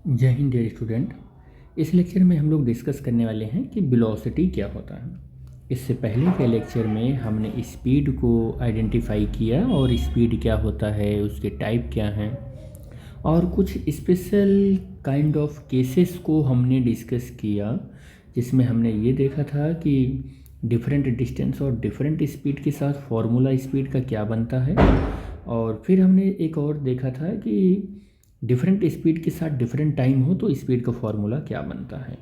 जय Hind dear student. इस lecture में हम लोग डिस्कस करने वाले हैं कि वेलोसिटी क्या होता है। इससे पहले के लेक्चर में हमने स्पीड को आइडेंटिफाई किया और स्पीड क्या होता है, उसके टाइप क्या हैं और कुछ स्पेशल काइंड ऑफ केसेस को हमने डिस्कस किया, जिसमें हमने ये देखा था कि डिफरेंट डिस्टेंस और डिफरेंट स्पीड के साथ फॉर्मूला स्पीड का क्या बनता है। और फिर हमने एक और देखा था कि डिफरेंट स्पीड के साथ डिफरेंट टाइम हो तो स्पीड का फॉर्मूला क्या बनता है।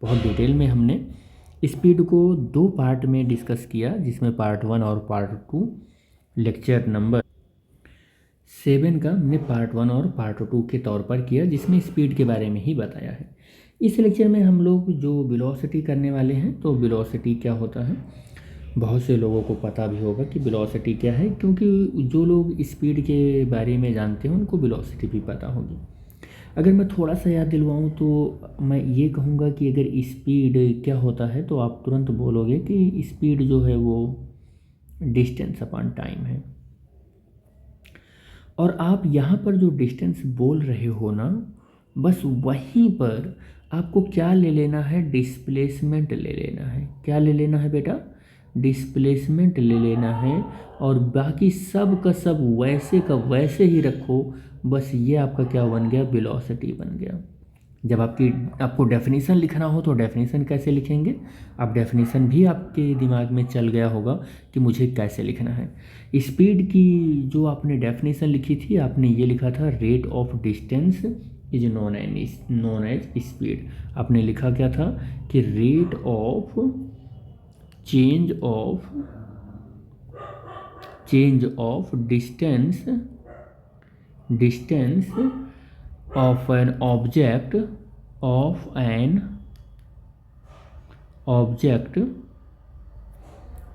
बहुत डिटेल में हमने स्पीड को दो पार्ट में डिस्कस किया, जिसमें पार्ट 1 और पार्ट 2 लेक्चर नंबर 7 का हमने पार्ट 1 और पार्ट 2 के तौर पर किया, जिसमें स्पीड के बारे में ही बताया है। इस लेक्चर में हम लोग जो वेलोसिटी करने वाले हैं, तो वेलोसिटी क्या होता है बहुत से लोगों को पता भी होगा कि वेलोसिटी क्या है, क्योंकि जो लोग स्पीड के बारे में जानते हैं उनको वेलोसिटी भी पता होगी। अगर मैं थोड़ा सा याद दिलवाऊं तो मैं ये कहूँगा कि अगर स्पीड क्या होता है तो आप तुरंत बोलोगे कि स्पीड जो है वो डिस्टेंस अपॉन टाइम है। और आप यहाँ पर जो डिस्टेंस बोल रहे हो ना, बस वहीं पर आपको क्या ले लेना है, डिस्प्लेसमेंट ले लेना है। क्या ले लेना है बेटा? डिस्प्लेसमेंट ले लेना है। और बाकी सब का सब वैसे का वैसे ही रखो। बस ये आपका क्या बन गया? वेलोसिटी बन गया। जब आपको डेफिनेशन लिखना हो तो डेफिनेशन कैसे लिखेंगे? आप डेफिनेशन भी आपके दिमाग में चल गया होगा कि मुझे कैसे लिखना है। स्पीड की जो आपने डेफिनेशन लिखी थी, आपने ये लिखा था rate of distance is known as speed. आपने लिखा क्या था कि rate of change of distance of an object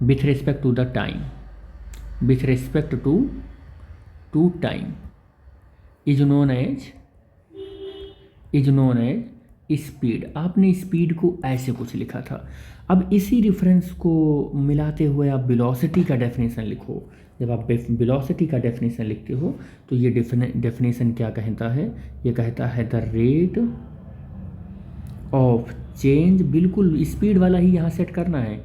with respect to the time, with respect to time is known as speed. आपने स्पीड को ऐसे कुछ लिखा था। अब इसी रेफरेंस को मिलाते हुए आप वेलोसिटी का डेफिनेशन लिखो। जब आप वेलोसिटी का डेफिनेशन लिखते हो तो ये डेफिनेशन क्या कहता है? ये कहता है द रेट ऑफ चेंज, बिल्कुल स्पीड वाला ही यहाँ सेट करना है।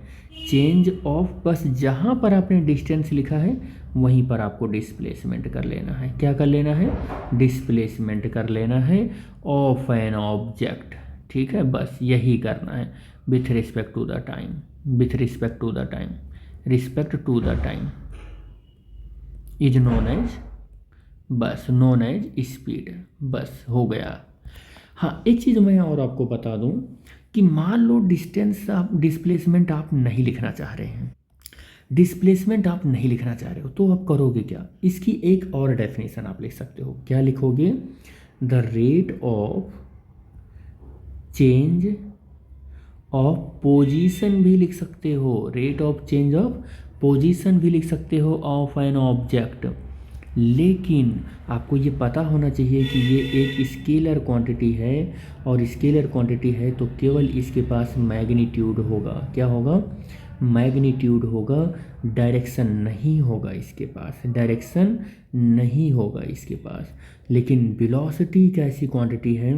चेंज ऑफ, बस जहाँ पर आपने डिस्टेंस लिखा है वहीं पर आपको डिस्प्लेसमेंट कर लेना है। क्या कर लेना है? डिस्प्लेसमेंट कर लेना है ऑफ एन ऑब्जेक्ट। ठीक है, बस यही करना है। With respect to the time, with respect to the time, respect to the time is known as, बस नोन एज स्पीड। बस हो गया। हाँ, एक चीज़ मैं और आपको बता दूं कि मान लो डिस्टेंस आप डिस्प्लेसमेंट आप नहीं लिखना चाह रहे हैं, डिस्प्लेसमेंट आप नहीं लिखना चाह रहे हो, तो आप करोगे क्या? इसकी एक और डेफिनेशन आप लिख सकते हो। क्या लिखोगे? The rate of change of position भी लिख सकते हो, rate of change of position भी लिख सकते हो ऑफ एन ऑब्जेक्ट। लेकिन आपको ये पता होना चाहिए कि ये एक स्केलर क्वांटिटी है, और स्केलर क्वांटिटी है तो केवल इसके पास मैग्नीट्यूड होगा। क्या होगा? मैग्नीट्यूड होगा, डायरेक्शन नहीं होगा इसके पास, डायरेक्शन नहीं होगा इसके पास। लेकिन वेलोसिटी एक ऐसी क्वांटिटी है,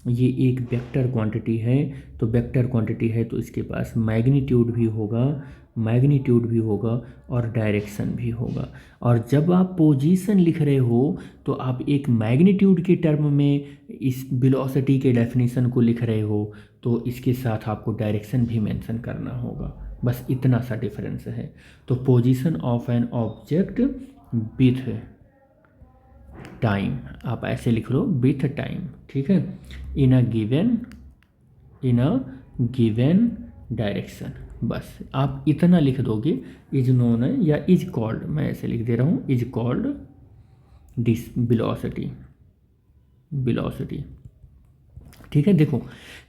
ये एक वेक्टर क्वांटिटी है, तो वेक्टर क्वांटिटी है तो इसके पास मैग्नीट्यूड भी होगा, मैग्नीट्यूड भी होगा और डायरेक्शन भी होगा। और जब आप पोजीशन लिख रहे हो तो आप एक मैग्नीट्यूड के टर्म में इस वेलोसिटी के डेफिनेशन को लिख रहे हो, तो इसके साथ आपको डायरेक्शन भी मेंशन करना होगा। बस इतना सा डिफरेंस है। तो position of an object with time, आप ऐसे लिख लो, विथ टाइम। ठीक है, इन अ गिवन डायरेक्शन। बस आप इतना लिख दोगे, इज नोन है या इज कॉल्ड, मैं ऐसे लिख दे रहा हूँ, इज कॉल्ड वेलोसिटी। ठीक है, देखो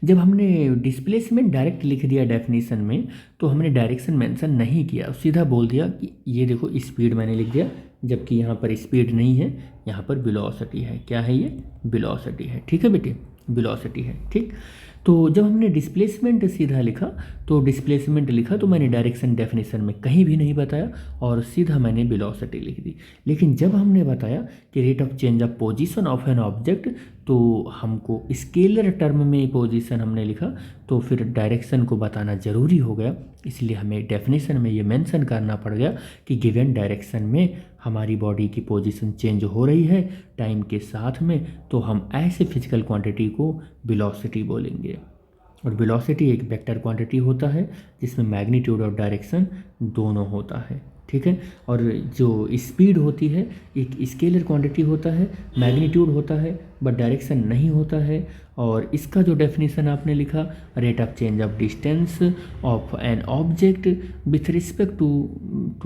जब हमने डिस्प्लेसमेंट डायरेक्ट लिख दिया डेफिनेशन में, तो हमने डायरेक्शन मेंशन नहीं किया, सीधा बोल दिया कि ये देखो स्पीड मैंने लिख दिया, जबकि यहाँ पर स्पीड नहीं है, यहाँ पर वेलोसिटी है। क्या है ये? वेलोसिटी है। ठीक है बेटे, वेलोसिटी है। ठीक, तो जब हमने डिस्प्लेसमेंट सीधा लिखा तो डिस्प्लेसमेंट लिखा तो मैंने डायरेक्शन डेफिनेशन में कहीं भी नहीं बताया और सीधा मैंने वेलोसिटी लिख दी। लेकिन जब हमने बताया कि rate of change of position of an object, तो हमको स्केलर टर्म में पोजीशन हमने लिखा, तो फिर डायरेक्शन को बताना ज़रूरी हो गया। इसलिए हमें डेफिनेशन में ये मेंशन करना पड़ गया कि गिवन डायरेक्शन में हमारी बॉडी की पोजीशन चेंज हो रही है टाइम के साथ में, तो हम ऐसे फिजिकल क्वांटिटी को वेलोसिटी बोलेंगे। और वेलोसिटी एक वेक्टर क्वांटिटी होता है जिसमें मैग्नीट्यूड और डायरेक्शन दोनों होता है, ठीक है। और जो स्पीड होती है एक स्केलर क्वांटिटी होता है, मैग्नीट्यूड होता है बट डायरेक्शन नहीं होता है। और इसका जो डेफिनेशन आपने लिखा, rate of change of distance of an object with respect to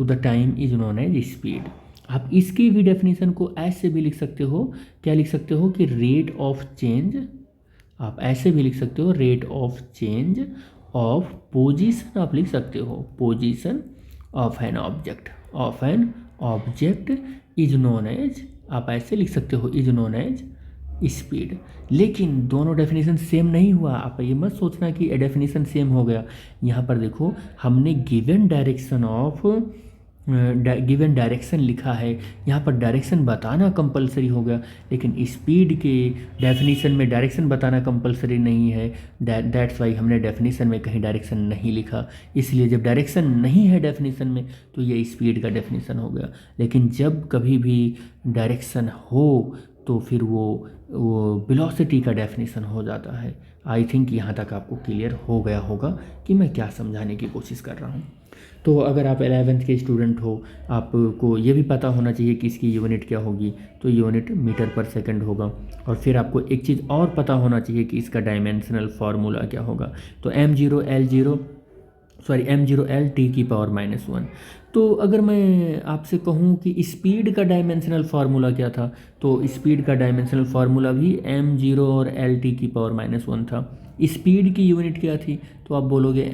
the time is known as speed. आप इसकी भी डेफिनेशन को ऐसे भी लिख सकते हो, क्या लिख सकते हो कि रेट ऑफ चेंज, आप ऐसे भी लिख सकते हो rate of change of position, आप लिख सकते हो position of an object is known as, आप ऐसे लिख सकते हो इज नोन एज स्पीड। लेकिन दोनों डेफिनेशन सेम नहीं हुआ। आप ये मत सोचना कि डेफिनेशन सेम हो गया। यहाँ पर देखो हमने गिवन डायरेक्शन लिखा है, यहाँ पर डायरेक्शन बताना कंपलसरी हो गया, लेकिन स्पीड के डेफिनेशन में डायरेक्शन बताना कंपलसरी नहीं है। दैट्स वाई हमने डेफिनेशन में कहीं डायरेक्शन नहीं लिखा। इसलिए जब डायरेक्शन नहीं है डेफिनेशन में तो ये स्पीड का डेफिनेशन हो गया। लेकिन जब कभी भी डायरेक्शन हो तो फिर वो वेलोसिटी का डेफिनेशन हो जाता है। आई थिंक यहाँ तक आपको क्लियर हो गया होगा कि मैं क्या समझाने की कोशिश कर रहा हूँ। तो अगर आप 11th के स्टूडेंट हो, आपको ये भी पता होना चाहिए कि इसकी यूनिट क्या होगी, तो यूनिट मीटर पर सेकंड होगा। और फिर आपको एक चीज़ और पता होना चाहिए कि इसका डायमेंशनल फार्मूला क्या होगा, तो m0 L t की पावर -1। तो अगर मैं आपसे कहूँ कि स्पीड का डायमेंशनल फार्मूला क्या था, तो स्पीड का डायमेंशनल फार्मूला भी m0 और L t की पावर -1 था। स्पीड की यूनिट क्या थी, तो आप बोलोगे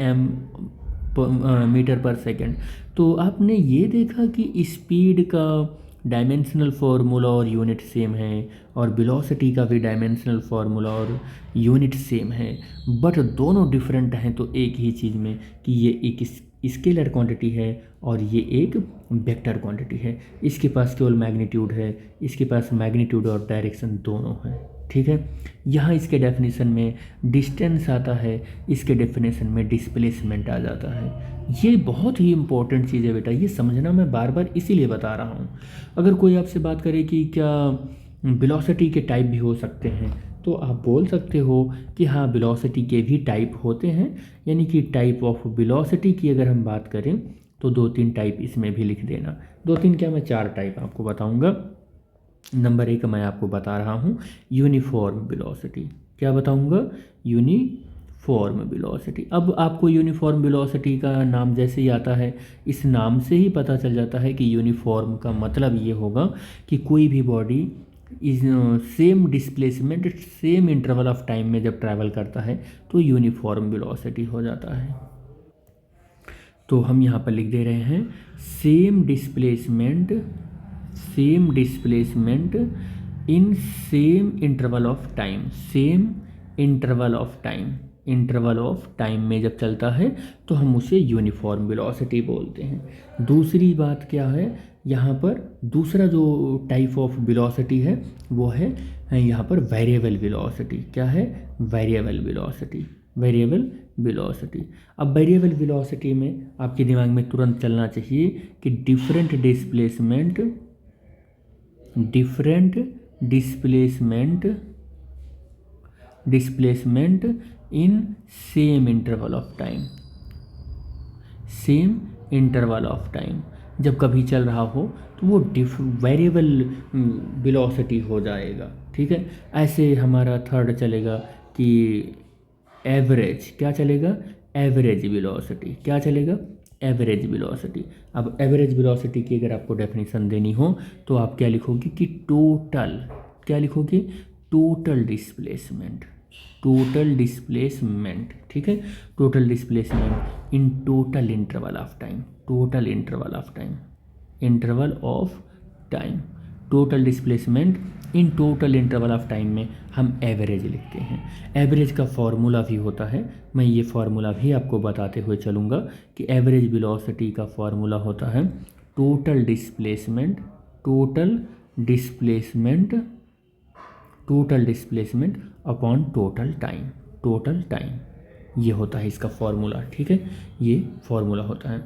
मीटर पर सेकंड। तो आपने ये देखा कि स्पीड का डायमेंशनल फार्मूला और यूनिट सेम है, और वेलोसिटी का भी डायमेंशनल फार्मूला और यूनिट सेम है, बट दोनों डिफरेंट हैं तो एक ही चीज़ में कि ये एक स्केलर क्वांटिटी है और ये एक वेक्टर क्वांटिटी है। इसके पास केवल मैग्नीट्यूड है, इसके पास मैग्नीट्यूड और डायरेक्शन दोनों है, ठीक है। यहाँ इसके डेफिनेशन में डिस्टेंस आता है, इसके डेफिनेशन में डिस्प्लेसमेंट आ जाता है। ये बहुत ही इंपॉर्टेंट चीज़ है बेटा, ये समझना मैं बार बार इसीलिए बता रहा हूँ। अगर कोई आपसे बात करे कि क्या वेलोसिटी के टाइप भी हो सकते हैं, तो आप बोल सकते हो कि हाँ वेलोसिटी के भी टाइप होते हैं। यानी कि टाइप ऑफ वेलोसिटी की अगर हम बात करें तो 2-3 टाइप इसमें भी लिख देना। 2-3 क्या, मैं 4 टाइप आपको बताऊँगा। नंबर 1 मैं आपको बता रहा हूँ यूनिफॉर्म वेलोसिटी। क्या बताऊँगा? Uniform velocity. अब आपको यूनिफॉर्म वेलोसिटी का नाम जैसे ही आता है, इस नाम से ही पता चल जाता है कि यूनिफॉर्म का मतलब ये होगा कि कोई भी body is same displacement same interval of time में जब ट्रैवल करता है तो यूनिफॉर्म वेलोसिटी हो जाता है। तो हम यहाँ पर लिख दे रहे हैं same displacement in same interval of time. Same interval of time में जब चलता है तो हम उसे यूनिफॉर्म वेलोसिटी बोलते हैं। दूसरी बात क्या है, यहाँ पर दूसरा जो टाइप ऑफ वेलोसिटी है वो है यहाँ पर वेरिएबल वेलोसिटी। क्या है? Variable velocity. अब वेरिएबल वेलोसिटी में आपके दिमाग में तुरंत चलना चाहिए कि different displacement in same interval of time जब कभी चल रहा हो तो वो वेरिएबल वेलोसिटी हो जाएगा, ठीक है। ऐसे हमारा थर्ड चलेगा कि एवरेज। क्या चलेगा? Average velocity. क्या चलेगा? Average velocity. अब एवरेज वेलोसिटी की अगर आपको डेफिनेशन देनी हो तो आप क्या लिखोगे कि टोटल डिस्प्लेसमेंट, ठीक है। Total displacement in total interval of time. Total displacement in total interval of time में हम एवरेज लिखते हैं। एवरेज का फॉर्मूला भी होता है, मैं ये फार्मूला भी आपको बताते हुए चलूँगा कि एवरेज वेलोसिटी का फॉर्मूला होता है total displacement upon total time, ये होता है इसका फॉर्मूला। ठीक है, ये फॉर्मूला होता है।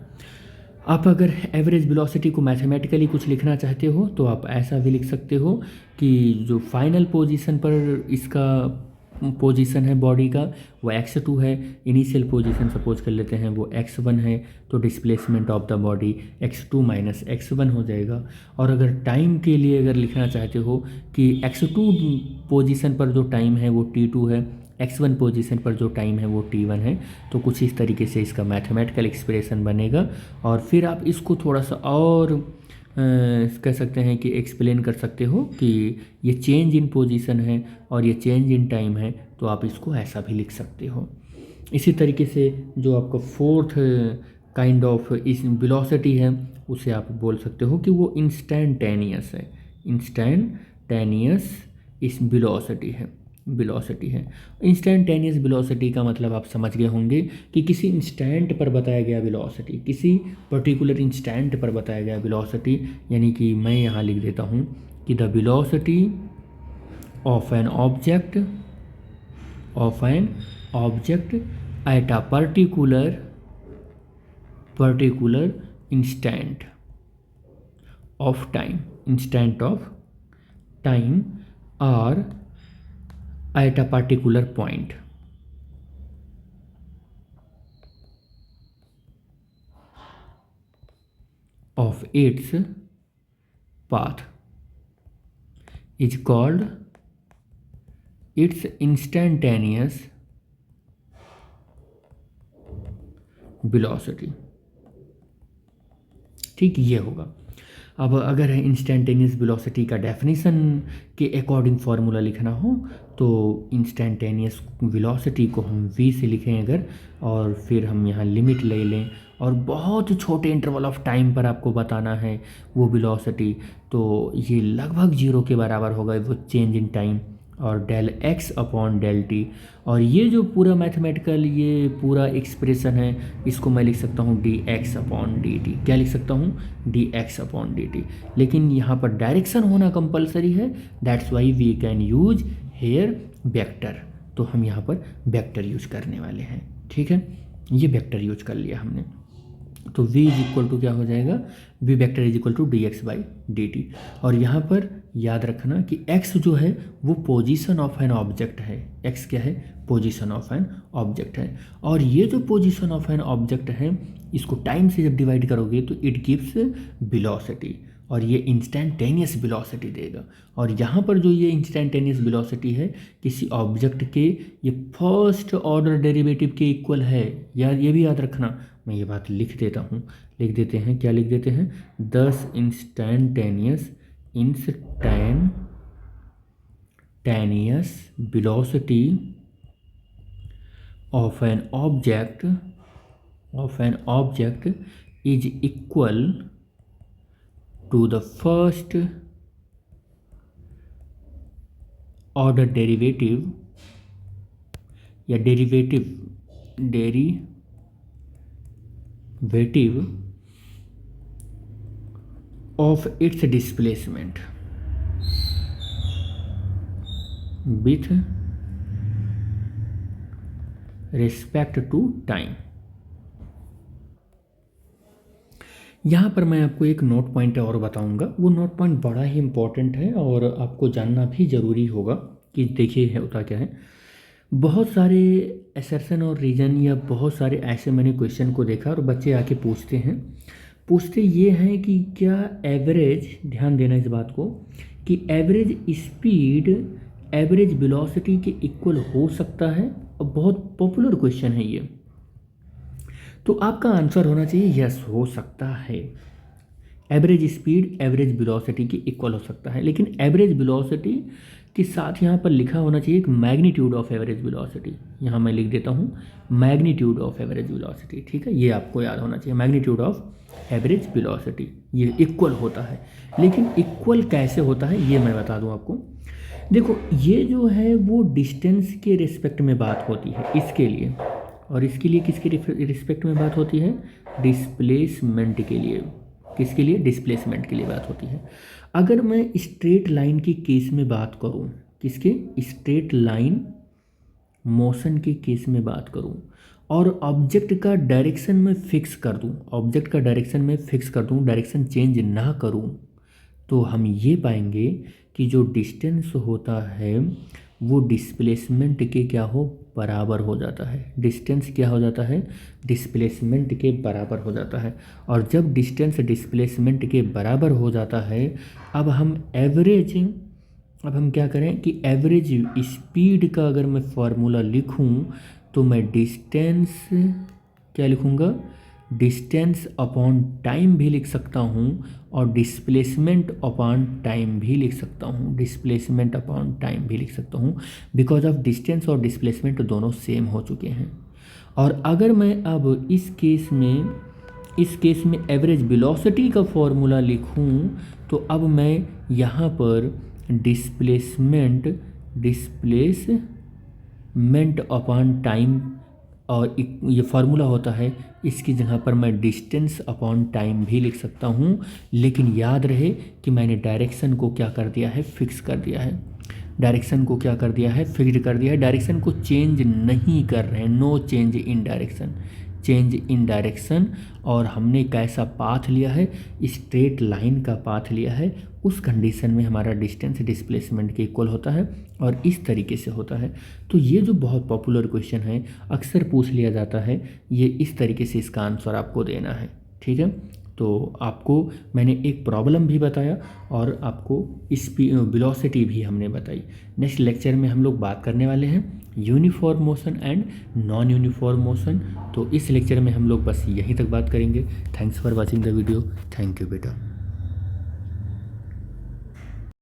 आप अगर एवरेज वेलोसिटी को मैथमेटिकली कुछ लिखना चाहते हो तो आप ऐसा भी लिख सकते हो कि जो फाइनल पोजीशन पर इसका पोजीशन है बॉडी का वो x2 है, इनिशियल पोजीशन सपोज कर लेते हैं वो x1 है, तो displacement of the body x2 minus x1 हो जाएगा। और अगर टाइम के लिए अगर लिखना चाहते हो कि x2 पोजीशन पर जो टाइम है वो t2 है, x1 पोजीशन पर जो टाइम है वो t1 है, तो कुछ इस तरीके से इसका मैथमेटिकल एक्सप्रेशन बनेगा। और फिर आप इसको थोड़ा सा और कह सकते हैं कि एक्सप्लेन कर सकते हो कि ये चेंज इन पोजीशन है और ये चेंज इन टाइम है, तो आप इसको ऐसा भी लिख सकते हो। इसी तरीके से जो आपका फोर्थ काइंड ऑफ इस वेलोसिटी है उसे आप बोल सकते हो कि वो इंस्टेंटेनियस है, इंस्टेंटेनियस इस वेलोसिटी है। इंस्टेंटेनियस वेलोसिटी का मतलब आप समझ गए होंगे कि किसी इंस्टेंट पर बताया गया वेलोसिटी, किसी पर्टिकुलर इंस्टेंट पर बताया गया वेलोसिटी, यानी कि मैं यहाँ लिख देता हूँ कि the velocity of an object at a particular instant of time और at a particular point of its path is called its instantaneous velocity। ठीक, ये होगा। अब अगर इंस्टेंटेनियस वेलोसिटी का डेफिनेशन के अकॉर्डिंग फार्मूला लिखना हो तो इंस्टेंटेनियस वेलोसिटी को हम v से लिखें अगर, और फिर हम यहाँ लिमिट ले लें और बहुत छोटे इंटरवल ऑफ टाइम पर आपको बताना है वो वेलोसिटी, तो ये लगभग 0 के बराबर होगा वो चेंज इन टाइम, और del x upon del t. और ये जो पूरा मैथमेटिकल ये पूरा एक्सप्रेशन है इसको मैं लिख सकता हूँ dx अपॉन dt। क्या लिख सकता हूँ? dx upon dt। लेकिन यहाँ पर डायरेक्शन होना कंपलसरी है, that's why we can use here vector. तो हम यहाँ पर वेक्टर यूज करने वाले हैं। ठीक है, ये वेक्टर यूज कर लिया हमने, तो v इज इक्वल टू क्या हो जाएगा? v vector is equal to dx by dt। और यहाँ पर याद रखना कि x जो है वो पोजीशन ऑफ एन ऑब्जेक्ट है। x क्या है? पोजीशन ऑफ एन ऑब्जेक्ट है। और ये जो पोजीशन ऑफ एन ऑब्जेक्ट है इसको टाइम से जब डिवाइड करोगे तो इट गिव्स वेलोसिटी, और ये इंस्टेंटेनियस वेलोसिटी देगा। और यहाँ पर जो ये इंस्टेंटेनियस वेलोसिटी है किसी ऑब्जेक्ट के ये फर्स्ट ऑर्डर डेरिवेटिव के इक्वल है। यार ये भी याद रखना, मैं ये बात लिख देता हूँ, लिख देते हैं, क्या लिख देते हैं? 10 instantaneous velocity of an object is equal to the first order derivative या derivative of its displacement with respect to time। यहाँ पर मैं आपको एक नोट पॉइंट और बताऊंगा, वो नोट पॉइंट बड़ा ही इम्पोर्टेंट है और आपको जानना भी ज़रूरी होगा कि देखिए होता क्या है। बहुत सारे असर्शन और रीजन या बहुत सारे ऐसे मैंने क्वेश्चन को देखा और बच्चे आके पूछते ये हैं कि क्या एवरेज, ध्यान देना इस बात को, कि एवरेज स्पीड एवरेज वेलोसिटी के इक्वल हो सकता है? और बहुत पॉपुलर क्वेश्चन है ये, तो आपका आंसर होना चाहिए यस, हो सकता है। एवरेज स्पीड एवरेज वेलोसिटी के इक्वल हो सकता है, लेकिन एवरेज वेलोसिटी कि साथ यहाँ पर लिखा होना चाहिए एक मैग्नीट्यूड ऑफ एवरेज वेलोसिटी। यहाँ मैं लिख देता हूँ मैग्नीट्यूड ऑफ एवरेज वेलोसिटी, ठीक है, ये आपको याद होना चाहिए। मैग्नीट्यूड ऑफ एवरेज वेलोसिटी ये इक्वल होता है, लेकिन इक्वल कैसे होता है ये मैं बता दूँ आपको। देखो ये जो है वो डिस्टेंस के रिस्पेक्ट में बात होती है इसके लिए, और इसके लिए किसके रिस्पेक्ट में बात होती है, डिस्प्लेसमेंट के लिए। किसके लिए, डिस्प्लेसमेंट के लिए बात होती है। अगर मैं स्ट्रेट लाइन की केस में बात करूं, किसके, स्ट्रेट लाइन मोशन के केस में बात करूं, और ऑब्जेक्ट का डायरेक्शन में फिक्स कर दूं, ऑब्जेक्ट का डायरेक्शन में फिक्स कर दूं, डायरेक्शन चेंज ना करूं, तो हम ये पाएंगे कि जो डिस्टेंस होता है वो डिस्प्लेसमेंट के क्या हो, बराबर हो जाता है। डिस्टेंस क्या हो जाता है, डिस्प्लेसमेंट के बराबर हो जाता है। और जब डिस्टेंस डिस्प्लेसमेंट के बराबर हो जाता है, अब हम क्या करें कि एवरेज स्पीड का अगर मैं फार्मूला लिखूं तो मैं डिस्टेंस क्या लिखूंगा, डिस्टेंस अपॉन टाइम भी लिख सकता हूँ और डिस्प्लेसमेंट अपॉन टाइम भी लिख सकता हूँ, डिस्प्लेसमेंट अपॉन टाइम भी लिख सकता हूँ, बिकॉज ऑफ डिस्टेंस और डिस्प्लेसमेंट दोनों सेम हो चुके हैं। और अगर मैं अब इस केस में एवरेज वेलोसिटी का फॉर्मूला लिखूँ तो अब मैं यहाँ पर डिस्प्लेसमेंट अपॉन टाइम, और ये फार्मूला होता है, इसकी जगह पर मैं डिस्टेंस अपॉन टाइम भी लिख सकता हूँ। लेकिन याद रहे कि मैंने डायरेक्शन को क्या कर दिया है, फिक्स कर दिया है। डायरेक्शन को क्या कर दिया है, फिक्स्ड कर दिया है। डायरेक्शन को चेंज नहीं कर रहे हैं, no change in direction, change in direction. और हमने कैसा पाथ लिया है, स्ट्रेट लाइन का पाथ लिया है। उस कंडीशन में हमारा डिस्टेंस डिस्प्लेसमेंट के इक्वल होता है और इस तरीके से होता है। तो ये जो बहुत पॉपुलर क्वेश्चन है, अक्सर पूछ लिया जाता है, ये इस तरीके से इसका आंसर आपको देना है, ठीक है। तो आपको मैंने एक प्रॉब्लम भी बताया और आपको वेलोसिटी भी हमने बताई। नेक्स्ट लेक्चर में हम लोग बात करने वाले हैं uniform motion and non uniform motion. तो इस लेक्चर में हम लोग बस यहीं तक बात करेंगे। Thanks for watching the video. Thank you बेटा।